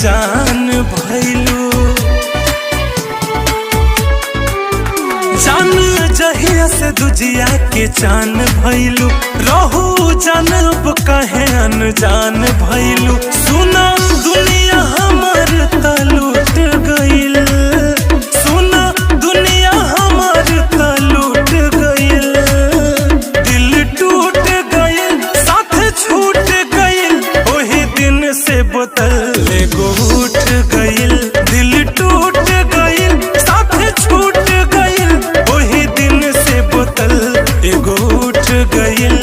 जान भइलू। जान जहिया से दुजिया के चान भइलू, रहू जानब कहे अनजान भइलू। सुना दुनिया हमर त लूट गइल, सुना दुनिया हमर त लूट गइल। दिल टूट गइल, साथ छूट गइल, ओही दिन से बोतल एगो उठ गइल। दिल टूट गइल, साथ छूट गइल, ओही दिन से बोतल एगो उठ गइल।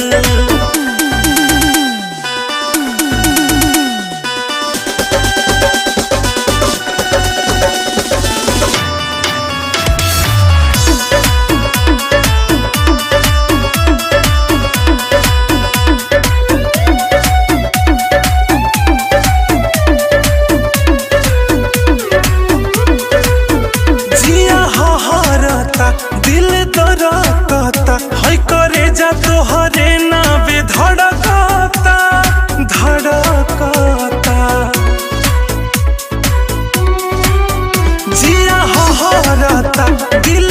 दिल दरकता है करे जा तोहरे नावे धड़कता धड़कता। जिया हरता दिल